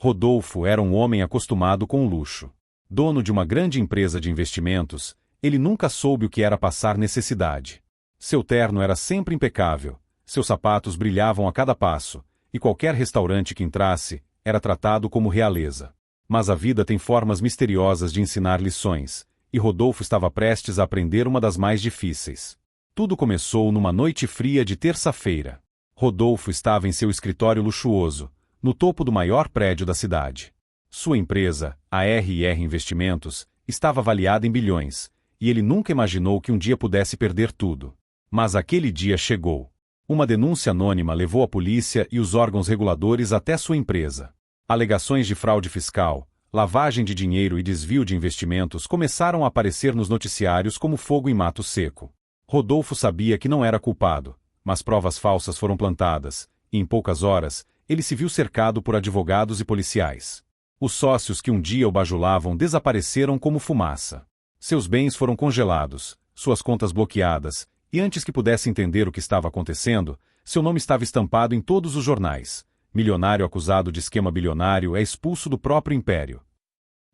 Rodolfo era um homem acostumado com o luxo. Dono de uma grande empresa de investimentos, ele nunca soube o que era passar necessidade. Seu terno era sempre impecável, seus sapatos brilhavam a cada passo, e qualquer restaurante que entrasse, era tratado como realeza. Mas a vida tem formas misteriosas de ensinar lições, e Rodolfo estava prestes a aprender uma das mais difíceis. Tudo começou numa noite fria de terça-feira. Rodolfo estava em seu escritório luxuoso, no topo do maior prédio da cidade. Sua empresa, a R&R Investimentos, estava avaliada em bilhões, e ele nunca imaginou que um dia pudesse perder tudo. Mas aquele dia chegou. Uma denúncia anônima levou a polícia e os órgãos reguladores até sua empresa. Alegações de fraude fiscal, lavagem de dinheiro e desvio de investimentos começaram a aparecer nos noticiários como fogo em mato seco. Rodolfo sabia que não era culpado, mas provas falsas foram plantadas, e em poucas horas, ele se viu cercado por advogados e policiais. Os sócios que um dia o bajulavam desapareceram como fumaça. Seus bens foram congelados, suas contas bloqueadas, e antes que pudesse entender o que estava acontecendo, seu nome estava estampado em todos os jornais. Milionário acusado de esquema bilionário é expulso do próprio império.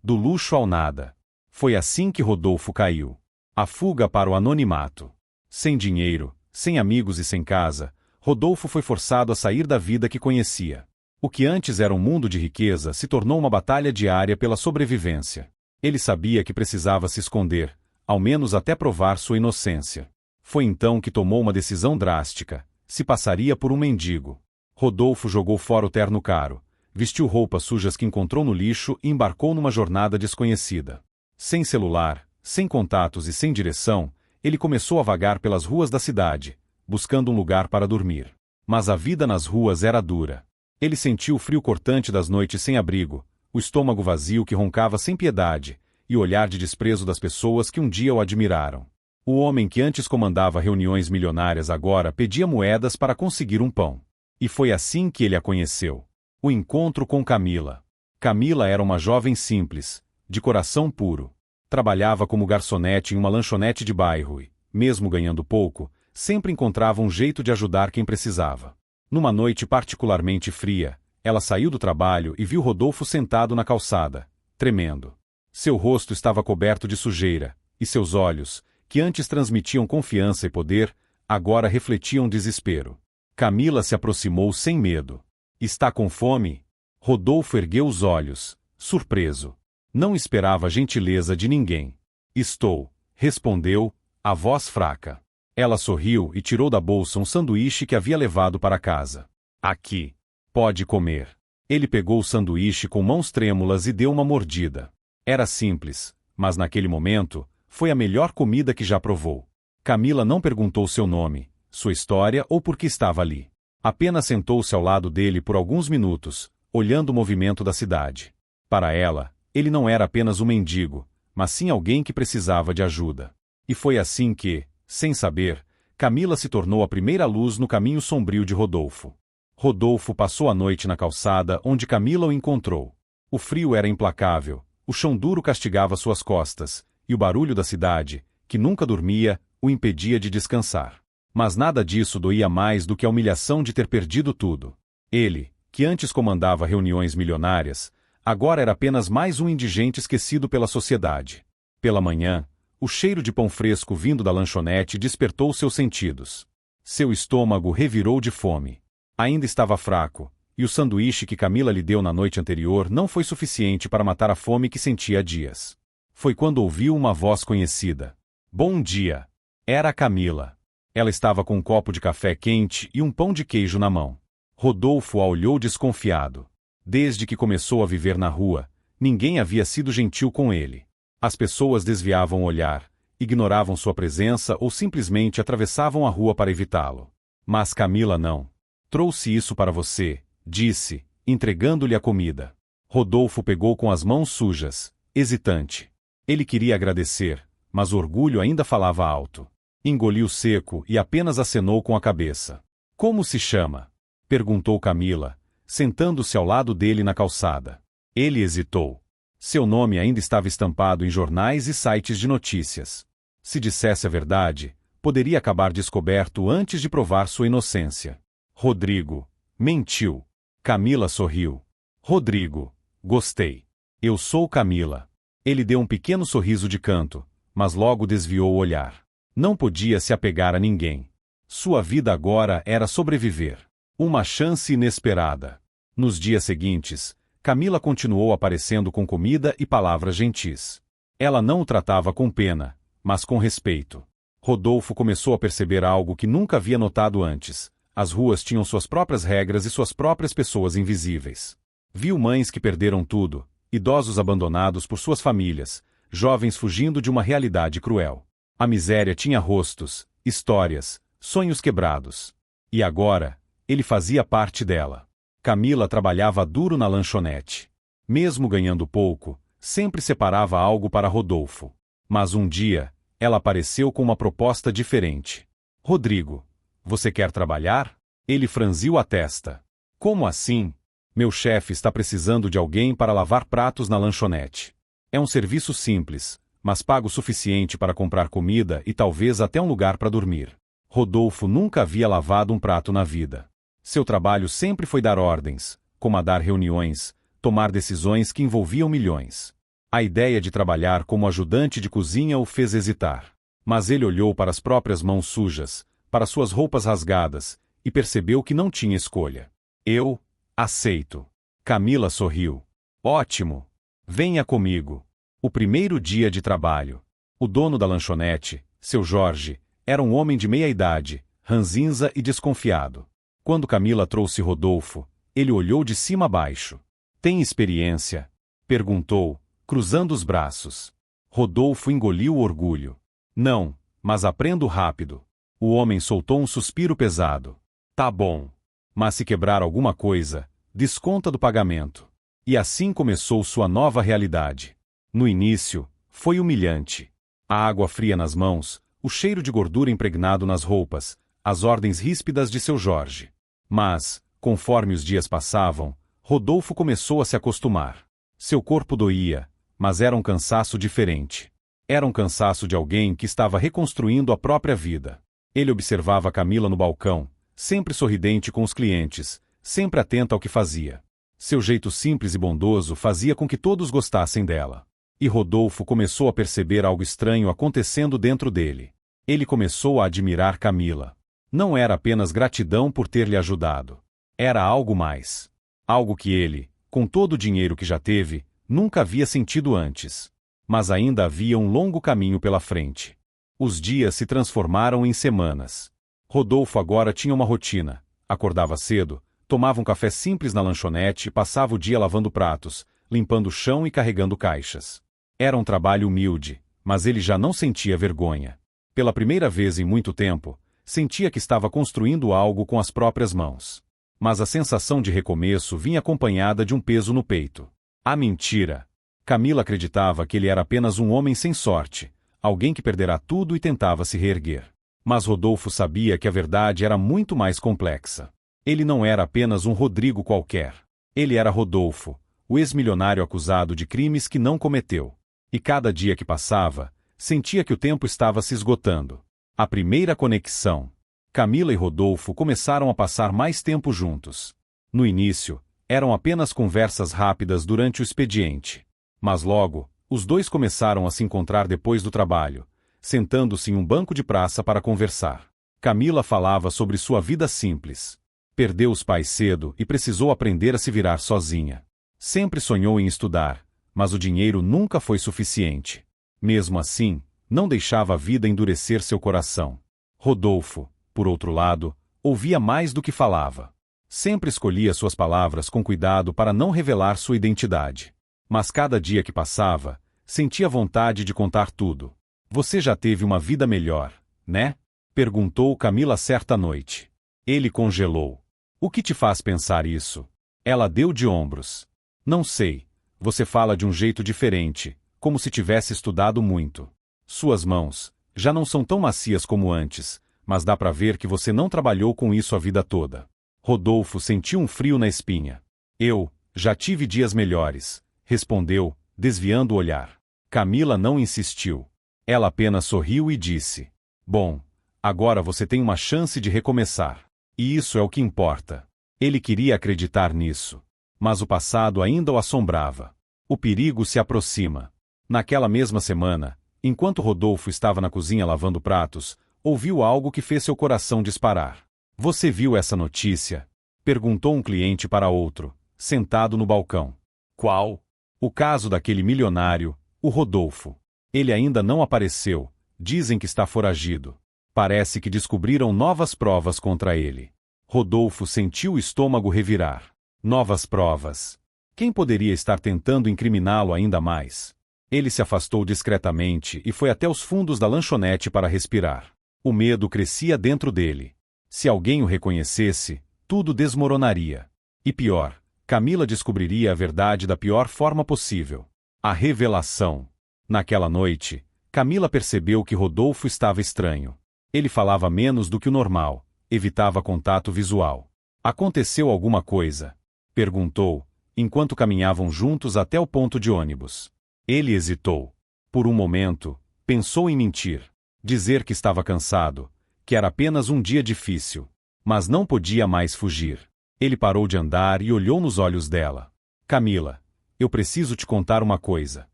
Do luxo ao nada. Foi assim que Rodolfo caiu. A fuga para o anonimato. Sem dinheiro, sem amigos e sem casa, Rodolfo foi forçado a sair da vida que conhecia. O que antes era um mundo de riqueza se tornou uma batalha diária pela sobrevivência. Ele sabia que precisava se esconder, ao menos até provar sua inocência. Foi então que tomou uma decisão drástica: se passaria por um mendigo. Rodolfo jogou fora o terno caro, vestiu roupas sujas que encontrou no lixo e embarcou numa jornada desconhecida. Sem celular, sem contatos e sem direção, ele começou a vagar pelas ruas da cidade, buscando um lugar para dormir. Mas a vida nas ruas era dura. Ele sentiu o frio cortante das noites sem abrigo, o estômago vazio que roncava sem piedade, e o olhar de desprezo das pessoas que um dia o admiraram. O homem que antes comandava reuniões milionárias agora pedia moedas para conseguir um pão. E foi assim que ele a conheceu. O encontro com Camila. Camila era uma jovem simples, de coração puro. Trabalhava como garçonete em uma lanchonete de bairro e, mesmo ganhando pouco, sempre encontrava um jeito de ajudar quem precisava. Numa noite particularmente fria, ela saiu do trabalho e viu Rodolfo sentado na calçada, tremendo. Seu rosto estava coberto de sujeira, e seus olhos, que antes transmitiam confiança e poder, agora refletiam desespero. Camila se aproximou sem medo. "Está com fome?" Rodolfo ergueu os olhos, surpreso. Não esperava a gentileza de ninguém. "Estou", respondeu, a voz fraca. Ela sorriu e tirou da bolsa um sanduíche que havia levado para casa. "Aqui. Pode comer." Ele pegou o sanduíche com mãos trêmulas e deu uma mordida. Era simples, mas naquele momento, foi a melhor comida que já provou. Camila não perguntou seu nome, sua história ou por que estava ali. Apenas sentou-se ao lado dele por alguns minutos, olhando o movimento da cidade. Para ela, ele não era apenas um mendigo, mas sim alguém que precisava de ajuda. E foi assim que, sem saber, Camila se tornou a primeira luz no caminho sombrio de Rodolfo. Rodolfo passou a noite na calçada onde Camila o encontrou. O frio era implacável, o chão duro castigava suas costas, e o barulho da cidade, que nunca dormia, o impedia de descansar. Mas nada disso doía mais do que a humilhação de ter perdido tudo. Ele, que antes comandava reuniões milionárias, agora era apenas mais um indigente esquecido pela sociedade. Pela manhã, o cheiro de pão fresco vindo da lanchonete despertou seus sentidos. Seu estômago revirou de fome. Ainda estava fraco, e o sanduíche que Camila lhe deu na noite anterior não foi suficiente para matar a fome que sentia há dias. Foi quando ouviu uma voz conhecida. "Bom dia." Era Camila. Ela estava com um copo de café quente e um pão de queijo na mão. Rodolfo a olhou desconfiado. Desde que começou a viver na rua, ninguém havia sido gentil com ele. As pessoas desviavam o olhar, ignoravam sua presença ou simplesmente atravessavam a rua para evitá-lo. Mas Camila não. "Trouxe isso para você", disse, entregando-lhe a comida. Rodolfo pegou com as mãos sujas, hesitante. Ele queria agradecer, mas o orgulho ainda falava alto. Engoliu seco e apenas acenou com a cabeça. "Como se chama?" perguntou Camila, sentando-se ao lado dele na calçada. Ele hesitou. Seu nome ainda estava estampado em jornais e sites de notícias. Se dissesse a verdade, poderia acabar descoberto antes de provar sua inocência. "Rodrigo." Mentiu. Camila sorriu. "Rodrigo, Gostei. Eu sou Camila. Ele deu um pequeno sorriso de canto, mas logo desviou o olhar. Não podia se apegar a ninguém. Sua vida agora era sobreviver. Uma chance inesperada. Nos dias seguintes, Camila continuou aparecendo com comida e palavras gentis. Ela não o tratava com pena, mas com respeito. Rodolfo começou a perceber algo que nunca havia notado antes. As ruas tinham suas próprias regras e suas próprias pessoas invisíveis. Viu mães que perderam tudo, idosos abandonados por suas famílias, jovens fugindo de uma realidade cruel. A miséria tinha rostos, histórias, sonhos quebrados. E agora, ele fazia parte dela. Camila trabalhava duro na lanchonete. Mesmo ganhando pouco, sempre separava algo para Rodolfo. Mas um dia, ela apareceu com uma proposta diferente. Rodrigo, você quer trabalhar? Ele franziu a testa. Como assim? Meu chefe está precisando de alguém para lavar pratos na lanchonete. É um serviço simples, mas pago o suficiente para comprar comida e talvez até um lugar para dormir. Rodolfo nunca havia lavado um prato na vida. Seu trabalho sempre foi dar ordens, comandar reuniões, tomar decisões que envolviam milhões. A ideia de trabalhar como ajudante de cozinha o fez hesitar. Mas ele olhou para as próprias mãos sujas, para suas roupas rasgadas, e percebeu que não tinha escolha. Eu aceito. Camila sorriu. Ótimo. Venha comigo. O primeiro dia de trabalho. O dono da lanchonete, seu Jorge, era um homem de meia idade, ranzinza e desconfiado. Quando Camila trouxe Rodolfo, ele olhou de cima a baixo. Tem experiência? Perguntou, cruzando os braços. Rodolfo engoliu o orgulho. Não, mas aprendo rápido. O homem soltou um suspiro pesado. Tá bom. Mas se quebrar alguma coisa, desconta do pagamento. E assim começou sua nova realidade. No início, foi humilhante. A água fria nas mãos, o cheiro de gordura impregnado nas roupas, as ordens ríspidas de seu Jorge. Mas, conforme os dias passavam, Rodolfo começou a se acostumar. Seu corpo doía, mas era um cansaço diferente. Era um cansaço de alguém que estava reconstruindo a própria vida. Ele observava Camila no balcão, sempre sorridente com os clientes, sempre atenta ao que fazia. Seu jeito simples e bondoso fazia com que todos gostassem dela. E Rodolfo começou a perceber algo estranho acontecendo dentro dele. Ele começou a admirar Camila. Não era apenas gratidão por ter lhe ajudado. Era algo mais. Algo que ele, com todo o dinheiro que já teve, nunca havia sentido antes. Mas ainda havia um longo caminho pela frente. Os dias se transformaram em semanas. Rodolfo agora tinha uma rotina. Acordava cedo, tomava um café simples na lanchonete e passava o dia lavando pratos, limpando o chão e carregando caixas. Era um trabalho humilde, mas ele já não sentia vergonha. Pela primeira vez em muito tempo, sentia que estava construindo algo com as próprias mãos. Mas a sensação de recomeço vinha acompanhada de um peso no peito. A mentira. Camila acreditava que ele era apenas um homem sem sorte, alguém que perderá tudo e tentava se reerguer. Mas Rodolfo sabia que a verdade era muito mais complexa. Ele não era apenas um Rodrigo qualquer. Ele era Rodolfo, o ex-milionário acusado de crimes que não cometeu. E cada dia que passava, sentia que o tempo estava se esgotando. A primeira conexão. Camila e Rodolfo começaram a passar mais tempo juntos. No início, eram apenas conversas rápidas durante o expediente. Mas logo, os dois começaram a se encontrar depois do trabalho, sentando-se em um banco de praça para conversar. Camila falava sobre sua vida simples. Perdeu os pais cedo e precisou aprender a se virar sozinha. Sempre sonhou em estudar, mas o dinheiro nunca foi suficiente. Mesmo assim, não deixava a vida endurecer seu coração. Rodolfo, por outro lado, ouvia mais do que falava. Sempre escolhia suas palavras com cuidado para não revelar sua identidade. Mas cada dia que passava, sentia vontade de contar tudo. Você já teve uma vida melhor, né? Perguntou Camila certa noite. Ele congelou. O que te faz pensar isso? Ela deu de ombros. Não sei. Você fala de um jeito diferente, como se tivesse estudado muito. Suas mãos já não são tão macias como antes, mas dá para ver que você não trabalhou com isso a vida toda. Rodolfo sentiu um frio na espinha. Eu já tive dias melhores, respondeu, desviando o olhar. Camila não insistiu. Ela apenas sorriu e disse: Bom, agora você tem uma chance de recomeçar. E isso é o que importa. Ele queria acreditar nisso. Mas o passado ainda o assombrava. O perigo se aproxima. Naquela mesma semana, enquanto Rodolfo estava na cozinha lavando pratos, ouviu algo que fez seu coração disparar. Você viu essa notícia? Perguntou um cliente para outro, sentado no balcão. Qual? O caso daquele milionário, o Rodolfo. Ele ainda não apareceu, dizem que está foragido. Parece que descobriram novas provas contra ele. Rodolfo sentiu o estômago revirar. Novas provas. Quem poderia estar tentando incriminá-lo ainda mais? Ele se afastou discretamente e foi até os fundos da lanchonete para respirar. O medo crescia dentro dele. Se alguém o reconhecesse, tudo desmoronaria. E pior, Camila descobriria a verdade da pior forma possível. A revelação. Naquela noite, Camila percebeu que Rodolfo estava estranho. Ele falava menos do que o normal, evitava contato visual. Aconteceu alguma coisa? Perguntou, enquanto caminhavam juntos até o ponto de ônibus. Ele hesitou. Por um momento, pensou em mentir. Dizer que estava cansado, que era apenas um dia difícil. Mas não podia mais fugir. Ele parou de andar e olhou nos olhos dela. Camila, eu preciso te contar uma coisa.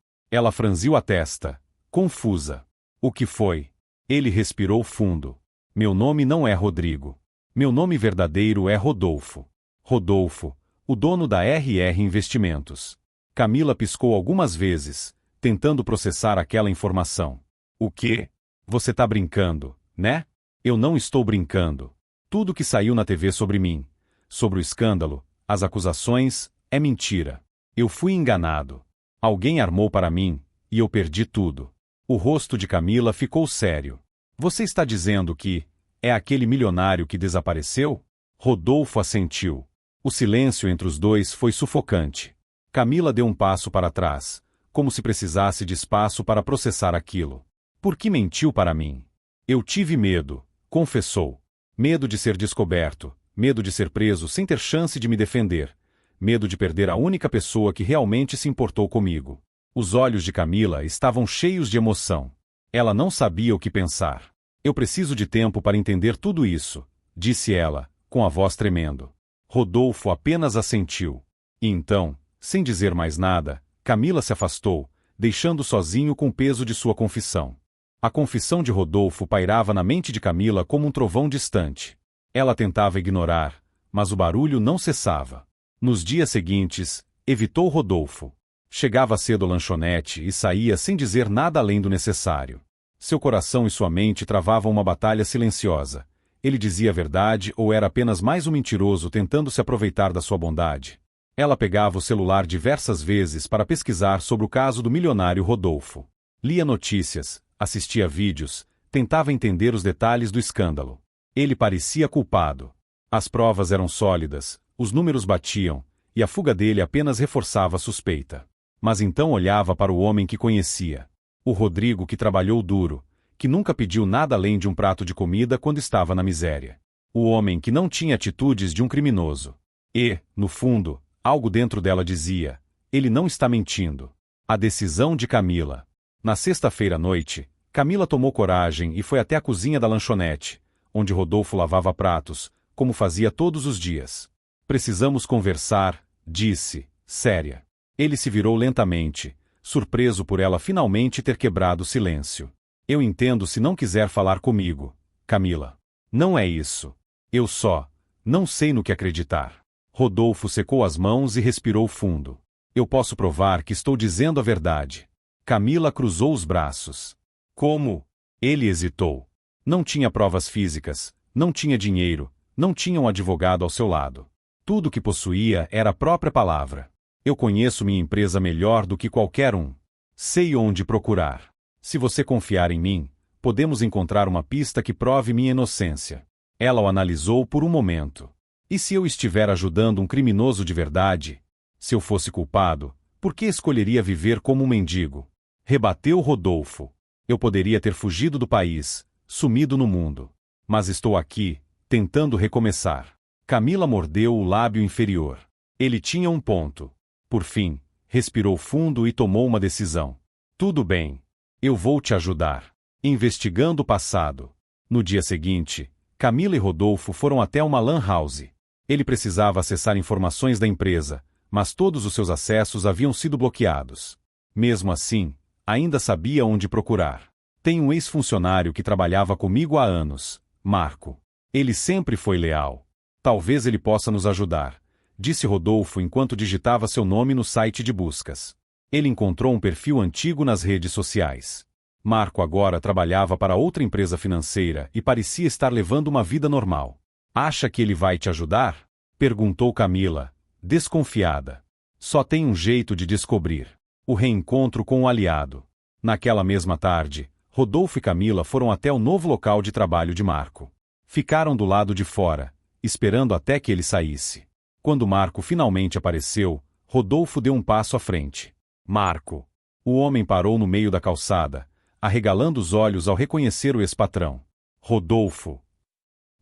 Ela franziu a testa, confusa. O que foi? Ele respirou fundo. Meu nome não é Rodrigo. Meu nome verdadeiro é Rodolfo. Rodolfo, o dono da RR Investimentos. Camila piscou algumas vezes, tentando processar aquela informação. O quê? Você tá brincando, né? Eu não estou brincando. Tudo que saiu na TV sobre mim, sobre o escândalo, as acusações, é mentira. Eu fui enganado. Alguém armou para mim, e eu perdi tudo. O rosto de Camila ficou sério. Você está dizendo que é aquele milionário que desapareceu? Rodolfo assentiu. O silêncio entre os dois foi sufocante. Camila deu um passo para trás, como se precisasse de espaço para processar aquilo. Por que mentiu para mim? Eu tive medo, confessou. Medo de ser descoberto, medo de ser preso sem ter chance de me defender, medo de perder a única pessoa que realmente se importou comigo. Os olhos de Camila estavam cheios de emoção. Ela não sabia o que pensar. Eu preciso de tempo para entender tudo isso, disse ela, com a voz tremendo. Rodolfo apenas assentiu. E então, sem dizer mais nada, Camila se afastou, deixando sozinho com o peso de sua confissão. A confissão de Rodolfo pairava na mente de Camila como um trovão distante. Ela tentava ignorar, mas o barulho não cessava. Nos dias seguintes, evitou Rodolfo. Chegava cedo à lanchonete e saía sem dizer nada além do necessário. Seu coração e sua mente travavam uma batalha silenciosa. Ele dizia a verdade ou era apenas mais um mentiroso tentando se aproveitar da sua bondade? Ela pegava o celular diversas vezes para pesquisar sobre o caso do milionário Rodolfo. Lia notícias, assistia vídeos, tentava entender os detalhes do escândalo. Ele parecia culpado. As provas eram sólidas, os números batiam, e a fuga dele apenas reforçava a suspeita. Mas então olhava para o homem que conhecia. O Rodrigo que trabalhou duro, que nunca pediu nada além de um prato de comida quando estava na miséria. O homem que não tinha atitudes de um criminoso. E, no fundo, algo dentro dela dizia, ele não está mentindo. A decisão de Camila. Na sexta-feira à noite, Camila tomou coragem e foi até a cozinha da lanchonete, onde Rodolfo lavava pratos, como fazia todos os dias. Precisamos conversar, disse, séria. Ele se virou lentamente, surpreso por ela finalmente ter quebrado o silêncio. Eu entendo se não quiser falar comigo, Camila. Não é isso. Eu só não sei no que acreditar. Rodolfo secou as mãos e respirou fundo. Eu posso provar que estou dizendo a verdade. Camila cruzou os braços. Como? Ele hesitou. Não tinha provas físicas, não tinha dinheiro, não tinha um advogado ao seu lado. Tudo o que possuía era a própria palavra. Eu conheço minha empresa melhor do que qualquer um. Sei onde procurar. Se você confiar em mim, podemos encontrar uma pista que prove minha inocência. Ela o analisou por um momento. E se eu estiver ajudando um criminoso de verdade? Se eu fosse culpado, por que escolheria viver como um mendigo? Rebateu Rodolfo. Eu poderia ter fugido do país, sumido no mundo. Mas estou aqui, tentando recomeçar. Camila mordeu o lábio inferior. Ele tinha um ponto. Por fim, respirou fundo e tomou uma decisão. Tudo bem. Eu vou te ajudar. Investigando o passado. No dia seguinte, Camila e Rodolfo foram até uma lan house. Ele precisava acessar informações da empresa, mas todos os seus acessos haviam sido bloqueados. Mesmo assim, ainda sabia onde procurar. Tem um ex-funcionário que trabalhava comigo há anos, Marco. Ele sempre foi leal. Talvez ele possa nos ajudar, disse Rodolfo enquanto digitava seu nome no site de buscas. Ele encontrou um perfil antigo nas redes sociais. Marco agora trabalhava para outra empresa financeira e parecia estar levando uma vida normal. Acha que ele vai te ajudar? Perguntou Camila, desconfiada. Só tem um jeito de descobrir: o reencontro com o aliado. Naquela mesma tarde, Rodolfo e Camila foram até o novo local de trabalho de Marco. Ficaram do lado de fora, esperando até que ele saísse. Quando Marco finalmente apareceu, Rodolfo deu um passo à frente. Marco. O homem parou no meio da calçada, arregalando os olhos ao reconhecer o ex-patrão. Rodolfo.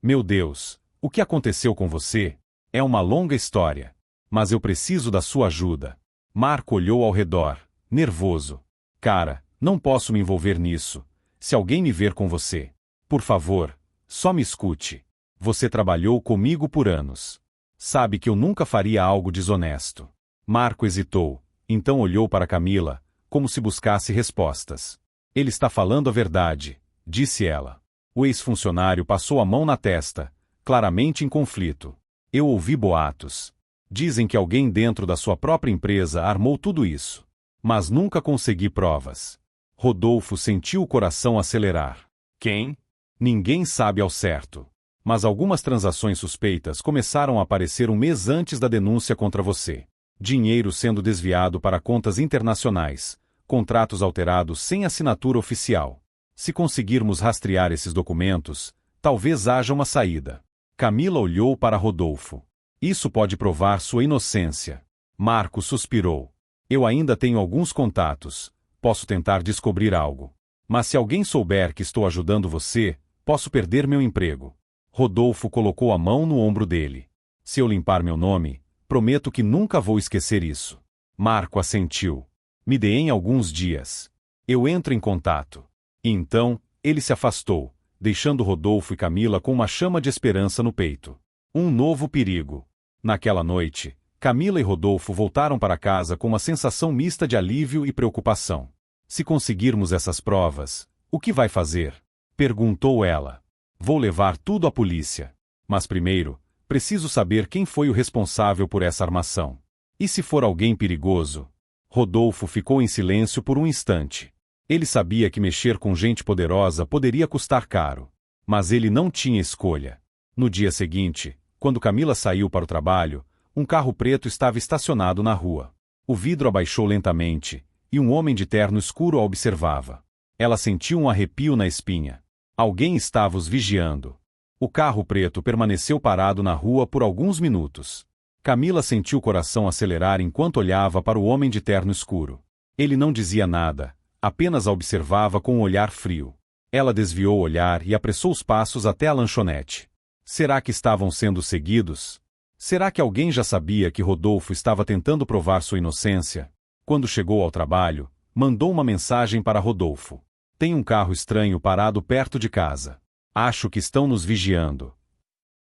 Meu Deus, o que aconteceu com você? É uma longa história. Mas eu preciso da sua ajuda. Marco olhou ao redor, nervoso. Cara, não posso me envolver nisso. Se alguém me ver com você, por favor, só me escute. Você trabalhou comigo por anos. Sabe que eu nunca faria algo desonesto. Marco hesitou, então olhou para Camila, como se buscasse respostas. Ele está falando a verdade, disse ela. O ex-funcionário passou a mão na testa, claramente em conflito. Eu ouvi boatos. Dizem que alguém dentro da sua própria empresa armou tudo isso. Mas nunca consegui provas. Rodolfo sentiu o coração acelerar. Quem? Ninguém sabe ao certo. Mas algumas transações suspeitas começaram a aparecer um mês antes da denúncia contra você. Dinheiro sendo desviado para contas internacionais, contratos alterados sem assinatura oficial. Se conseguirmos rastrear esses documentos, talvez haja uma saída. Camila olhou para Rodolfo. Isso pode provar sua inocência. Marco suspirou. Eu ainda tenho alguns contatos. Posso tentar descobrir algo. Mas se alguém souber que estou ajudando você, posso perder meu emprego. Rodolfo colocou a mão no ombro dele. Se eu limpar meu nome, prometo que nunca vou esquecer isso. Marco assentiu. Me deem alguns dias. Eu entro em contato. E então, ele se afastou, deixando Rodolfo e Camila com uma chama de esperança no peito. Um novo perigo. Naquela noite, Camila e Rodolfo voltaram para casa com uma sensação mista de alívio e preocupação. Se conseguirmos essas provas, o que vai fazer? Perguntou ela. Vou levar tudo à polícia. Mas primeiro, preciso saber quem foi o responsável por essa armação. E se for alguém perigoso? Rodolfo ficou em silêncio por um instante. Ele sabia que mexer com gente poderosa poderia custar caro. Mas ele não tinha escolha. No dia seguinte, quando Camila saiu para o trabalho, um carro preto estava estacionado na rua. O vidro abaixou lentamente, e um homem de terno escuro a observava. Ela sentiu um arrepio na espinha. Alguém estava os vigiando. O carro preto permaneceu parado na rua por alguns minutos. Camila sentiu o coração acelerar enquanto olhava para o homem de terno escuro. Ele não dizia nada, apenas a observava com um olhar frio. Ela desviou o olhar e apressou os passos até a lanchonete. Será que estavam sendo seguidos? Será que alguém já sabia que Rodolfo estava tentando provar sua inocência? Quando chegou ao trabalho, mandou uma mensagem para Rodolfo. Tem um carro estranho parado perto de casa. Acho que estão nos vigiando.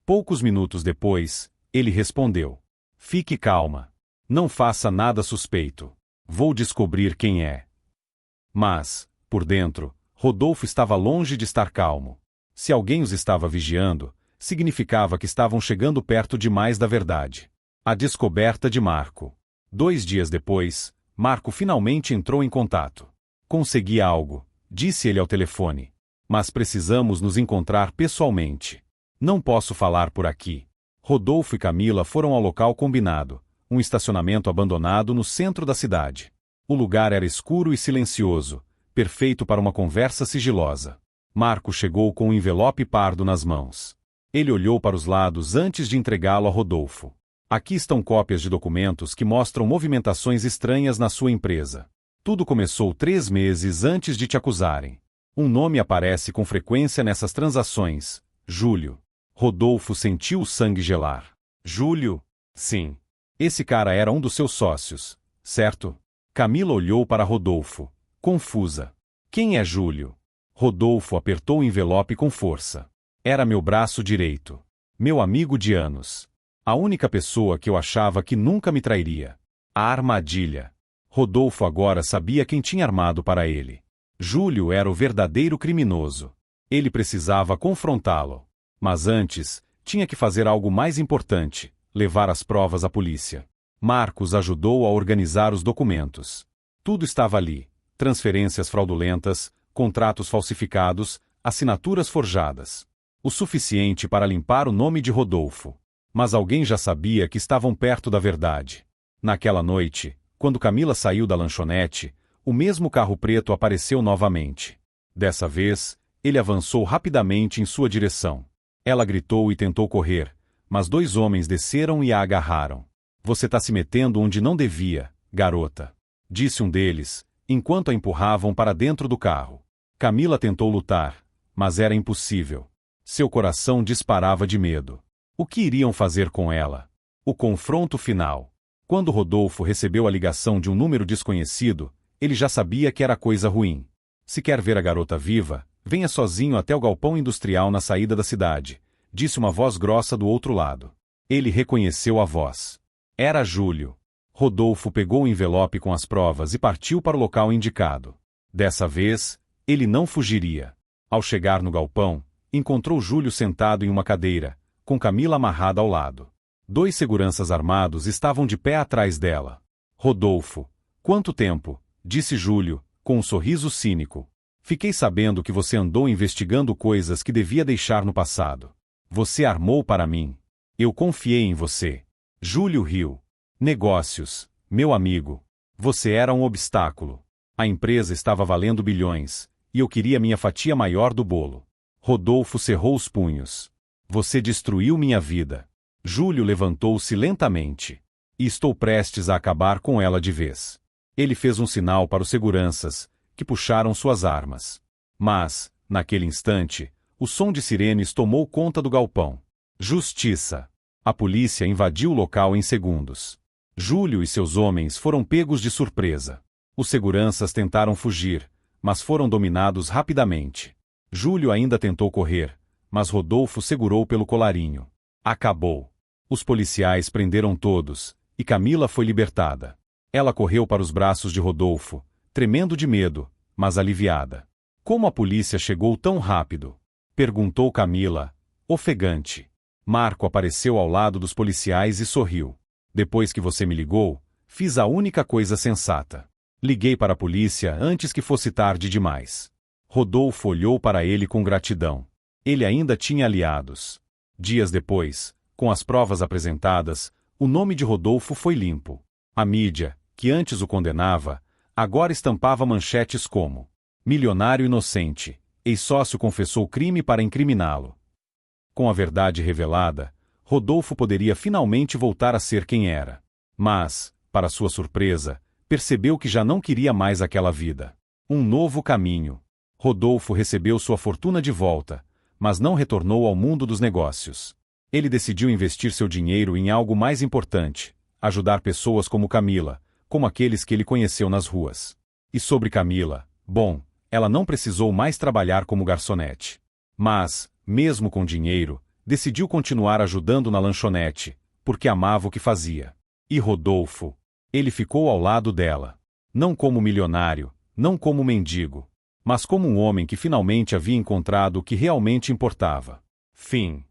Poucos minutos depois, ele respondeu. Fique calma. Não faça nada suspeito. Vou descobrir quem é. Mas, por dentro, Rodolfo estava longe de estar calmo. Se alguém os estava vigiando, significava que estavam chegando perto demais da verdade. A descoberta de Marco. 2 dias depois, Marco finalmente entrou em contato. Consegui algo, disse ele ao telefone. Mas precisamos nos encontrar pessoalmente. Não posso falar por aqui. Rodolfo e Camila foram ao local combinado, um estacionamento abandonado no centro da cidade. O lugar era escuro e silencioso, perfeito para uma conversa sigilosa. Marco chegou com um envelope pardo nas mãos. Ele olhou para os lados antes de entregá-lo a Rodolfo. Aqui estão cópias de documentos que mostram movimentações estranhas na sua empresa. Tudo começou 3 meses antes de te acusarem. Um nome aparece com frequência nessas transações: Júlio. Rodolfo sentiu o sangue gelar. Júlio? Sim. Esse cara era um dos seus sócios, certo? Camila olhou para Rodolfo, confusa. Quem é Júlio? Rodolfo apertou o envelope com força. Era meu braço direito. Meu amigo de anos. A única pessoa que eu achava que nunca me trairia. A armadilha. Rodolfo agora sabia quem tinha armado para ele. Júlio era o verdadeiro criminoso. Ele precisava confrontá-lo. Mas antes, tinha que fazer algo mais importante: levar as provas à polícia. Marcos ajudou a organizar os documentos. Tudo estava ali: transferências fraudulentas, contratos falsificados, assinaturas forjadas. O suficiente para limpar o nome de Rodolfo. Mas alguém já sabia que estavam perto da verdade. Naquela noite, quando Camila saiu da lanchonete, o mesmo carro preto apareceu novamente. Dessa vez, ele avançou rapidamente em sua direção. Ela gritou e tentou correr, mas dois homens desceram e a agarraram. "Você tá se metendo onde não devia, garota", disse um deles, enquanto a empurravam para dentro do carro. Camila tentou lutar, mas era impossível. Seu coração disparava de medo. O que iriam fazer com ela? O confronto final. Quando Rodolfo recebeu a ligação de um número desconhecido, ele já sabia que era coisa ruim. "Se quer ver a garota viva, venha sozinho até o galpão industrial na saída da cidade", disse uma voz grossa do outro lado. Ele reconheceu a voz. Era Júlio. Rodolfo pegou o envelope com as provas e partiu para o local indicado. Dessa vez, ele não fugiria. Ao chegar no galpão, encontrou Júlio sentado em uma cadeira, com Camila amarrada ao lado. Dois seguranças armados estavam de pé atrás dela. "Rodolfo, quanto tempo?", disse Júlio, com um sorriso cínico. "Fiquei sabendo que você andou investigando coisas que devia deixar no passado. Você armou para mim. Eu confiei em você." Júlio riu. "Negócios, meu amigo. Você era um obstáculo. A empresa estava valendo bilhões, e eu queria minha fatia maior do bolo." Rodolfo cerrou os punhos. "Você destruiu minha vida." Júlio levantou-se lentamente. "E estou prestes a acabar com ela de vez." Ele fez um sinal para os seguranças, que puxaram suas armas. Mas, naquele instante, o som de sirenes tomou conta do galpão. Justiça. A polícia invadiu o local em segundos. Júlio e seus homens foram pegos de surpresa. Os seguranças tentaram fugir, mas foram dominados rapidamente. Júlio ainda tentou correr, mas Rodolfo segurou pelo colarinho. Acabou. Os policiais prenderam todos, e Camila foi libertada. Ela correu para os braços de Rodolfo, tremendo de medo, mas aliviada. "Como a polícia chegou tão rápido?", perguntou Camila, ofegante. Marco apareceu ao lado dos policiais e sorriu. "Depois que você me ligou, fiz a única coisa sensata. Liguei para a polícia antes que fosse tarde demais." Rodolfo olhou para ele com gratidão. Ele ainda tinha aliados. Dias depois, com as provas apresentadas, o nome de Rodolfo foi limpo. A mídia, que antes o condenava, agora estampava manchetes como: "Milionário inocente, ex-sócio confessou crime para incriminá-lo." Com a verdade revelada, Rodolfo poderia finalmente voltar a ser quem era. Mas, para sua surpresa, percebeu que já não queria mais aquela vida. Um novo caminho. Rodolfo recebeu sua fortuna de volta, mas não retornou ao mundo dos negócios. Ele decidiu investir seu dinheiro em algo mais importante: ajudar pessoas como Camila, como aqueles que ele conheceu nas ruas. E sobre Camila, bom, ela não precisou mais trabalhar como garçonete. Mas, mesmo com dinheiro, decidiu continuar ajudando na lanchonete, porque amava o que fazia. E Rodolfo? Ele ficou ao lado dela. Não como milionário, não como mendigo, mas como um homem que finalmente havia encontrado o que realmente importava. Fim.